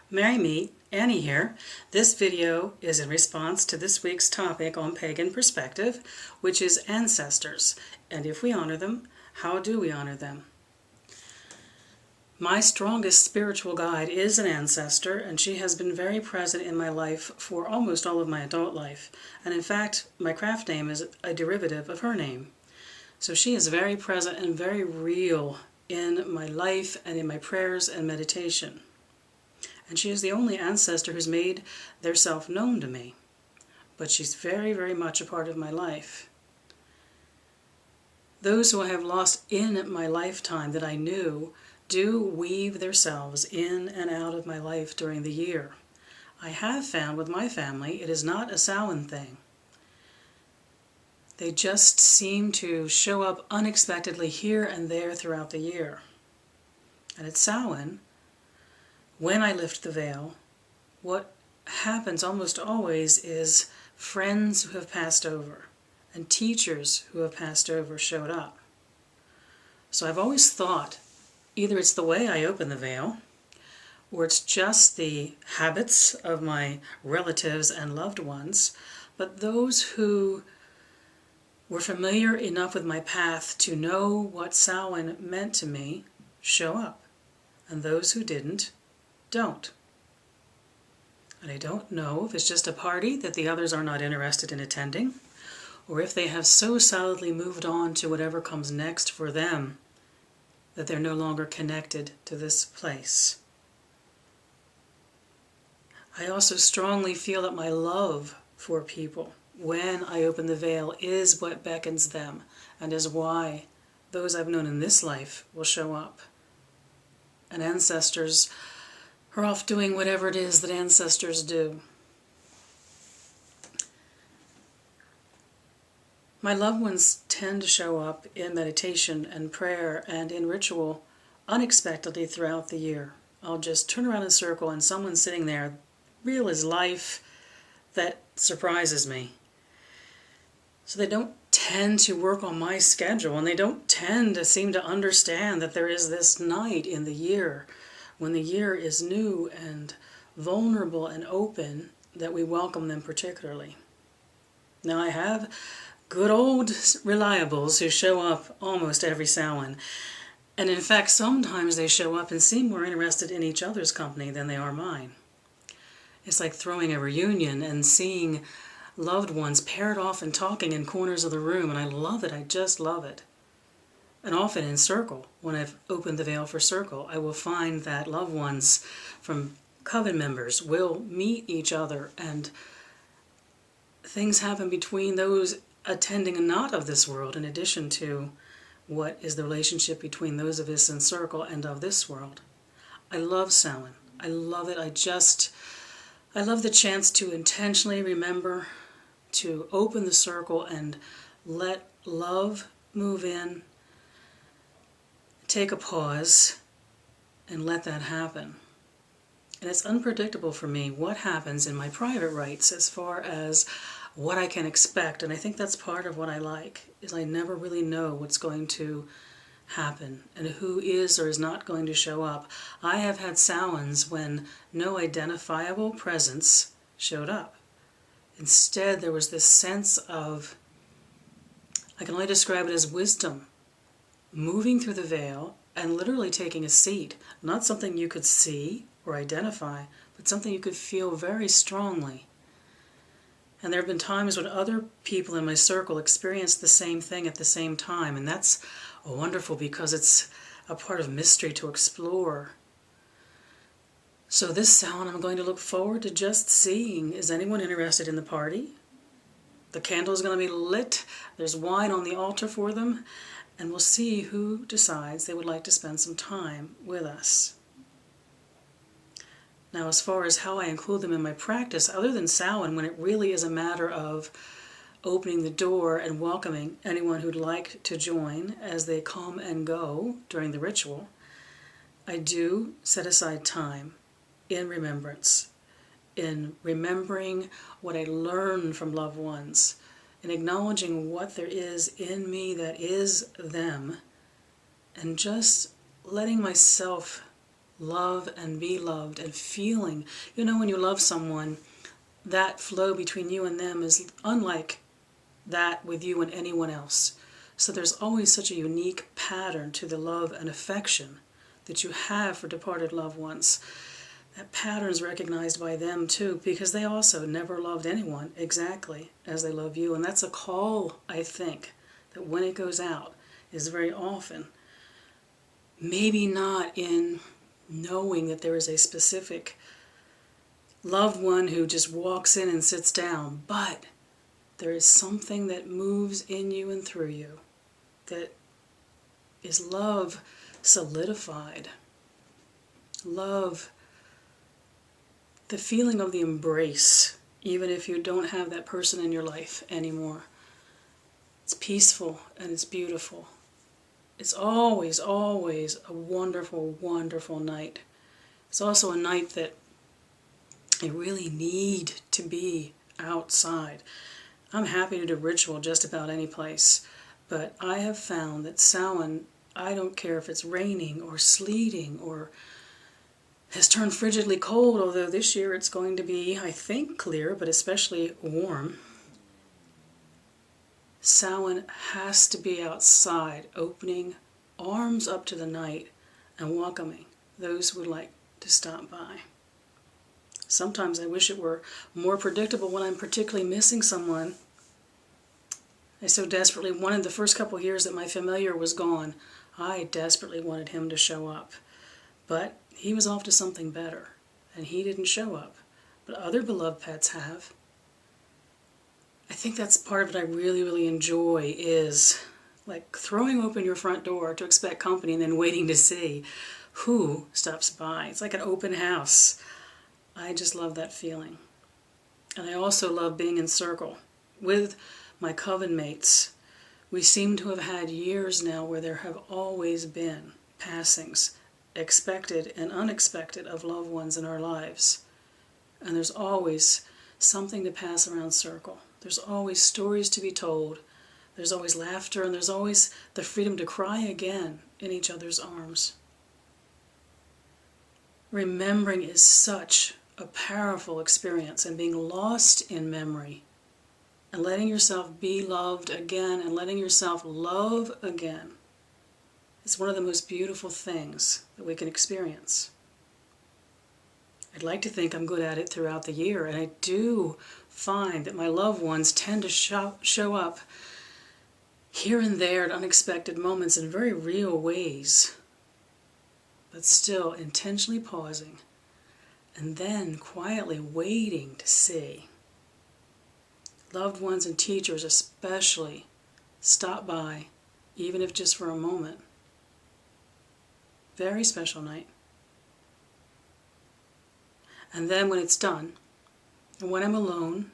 Merry Meet, Annie here. This video is in response to this week's topic on pagan perspective, which is ancestors, and if we honor them, how do we honor them? My strongest spiritual guide is an ancestor, and she has been very present in my life for almost all of my adult life, and in fact, my craft name is a derivative of her name. So she is very present and very real in my life and in my prayers and meditation. And she is the only ancestor who's made their self known to me. But she's very, very much a part of my life. Those who I have lost in my lifetime that I knew do weave themselves in and out of my life during the year. I have found with my family it is not a Samhain thing. They just seem to show up unexpectedly here and there throughout the year. And at Samhain, when I lift the veil, what happens almost always is friends who have passed over and teachers who have passed over showed up. So I've always thought either it's the way I open the veil, or it's just the habits of my relatives and loved ones, but those who were familiar enough with my path to know what Samhain meant to me show up, and those who didn't don't. And I don't know if it's just a party that the others are not interested in attending, or if they have so solidly moved on to whatever comes next for them that they're no longer connected to this place. I also strongly feel that my love for people when I open the veil is what beckons them and is why those I've known in this life will show up. And ancestors are off doing whatever it is that ancestors do. My loved ones tend to show up in meditation and prayer and in ritual unexpectedly throughout the year. I'll just turn around in a circle and someone's sitting there, real as life, that surprises me. So they don't tend to work on my schedule, and they don't tend to seem to understand that there is this night in the year when the year is new and vulnerable and open, that we welcome them particularly. Now I have good old reliables who show up almost every Samhain, and in fact sometimes they show up and seem more interested in each other's company than they are mine. It's like throwing a reunion and seeing loved ones paired off and talking in corners of the room, and I love it, I just love it. And often in circle, when I've opened the veil for circle, I will find that loved ones from coven members will meet each other, and things happen between those attending and not of this world, in addition to what is the relationship between those of us in circle and of this world. I love Samhain. I love it. I love the chance to intentionally remember to open the circle and let love move in, take a pause, and let that happen. And it's unpredictable for me what happens in my private rites as far as what I can expect, and I think that's part of what I like, is I never really know what's going to happen and who is or is not going to show up. I have had Samhains when no identifiable presence showed up. Instead, there was this sense of, I can only describe it as wisdom, moving through the veil and literally taking a seat. Not something you could see or identify, but something you could feel very strongly. And there have been times when other people in my circle experienced the same thing at the same time, and that's wonderful because it's a part of mystery to explore. So this Samhain I'm going to look forward to just seeing, is anyone interested in the party? The candle is going to be lit, there's wine on the altar for them, and we'll see who decides they would like to spend some time with us. Now, as far as how I include them in my practice, other than Samhain, when it really is a matter of opening the door and welcoming anyone who'd like to join as they come and go during the ritual, I do set aside time in remembrance, in remembering what I learned from loved ones, in acknowledging what there is in me that is them, and just letting myself love and be loved and feeling. You know, when you love someone, that flow between you and them is unlike that with you and anyone else. So there's always such a unique pattern to the love and affection that you have for departed loved ones. That pattern is recognized by them too, because they also never loved anyone exactly as they love you. And that's a call, I think, that when it goes out is very often, maybe not in knowing that there is a specific loved one who just walks in and sits down, but there is something that moves in you and through you that is love solidified. Love, the feeling of the embrace, even if you don't have that person in your life anymore. It's peaceful and it's beautiful. It's always, always a wonderful, wonderful night. It's also a night that I really need to be outside. I'm happy to do ritual just about any place, but I have found that Samhain, I don't care if it's raining or sleeting or has turned frigidly cold, although this year it's going to be, I think, clear, but especially warm. Samhain has to be outside, opening arms up to the night and welcoming those who would like to stop by. Sometimes I wish it were more predictable when I'm particularly missing someone. I so desperately wanted, the first couple of years that my familiar was gone, I desperately wanted him to show up. But he was off to something better, and he didn't show up. But other beloved pets have. I think that's part of what I really, really enjoy, is like throwing open your front door to expect company and then waiting to see who stops by. It's like an open house. I just love that feeling. And I also love being in circle with my coven mates. We seem to have had years now where there have always been passings, expected and unexpected, of loved ones in our lives. And there's always something to pass around circle. There's always stories to be told. There's always laughter, and there's always the freedom to cry again in each other's arms. Remembering is such a powerful experience, and being lost in memory and letting yourself be loved again and letting yourself love again. It's one of the most beautiful things that we can experience. I'd like to think I'm good at it throughout the year, and I do find that my loved ones tend to show up here and there at unexpected moments in very real ways, but still intentionally pausing and then quietly waiting to see. Loved ones and teachers especially stop by, even if just for a moment. Very special night. And then when it's done, and when I'm alone,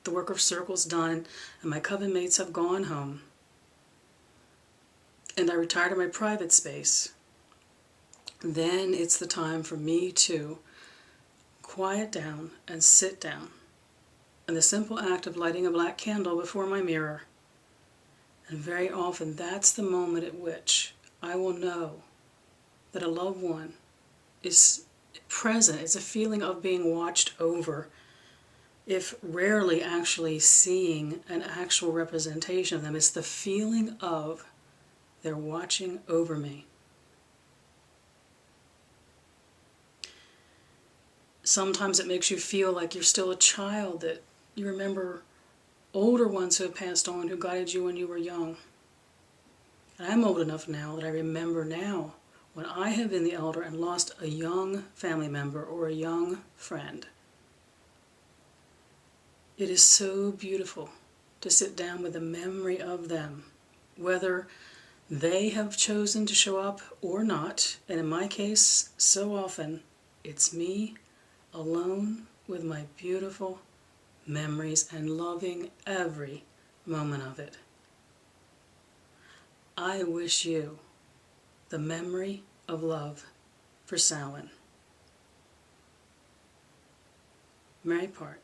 the work of circle's done, and my coven mates have gone home, and I retire to my private space, then it's the time for me to quiet down and sit down. And the simple act of lighting a black candle before my mirror. And very often that's the moment at which I will know that a loved one is present. It's a feeling of being watched over, if rarely actually seeing an actual representation of them. It's the feeling of they're watching over me. Sometimes it makes you feel like you're still a child, that you remember older ones who have passed on, who guided you when you were young. And I'm old enough now that I remember now when I have been the elder and lost a young family member or a young friend. It is so beautiful to sit down with the memory of them, whether they have chosen to show up or not. And in my case, so often, it's me alone with my beautiful memories and loving every moment of it. I wish you the memory of love for Samhain. Merry part.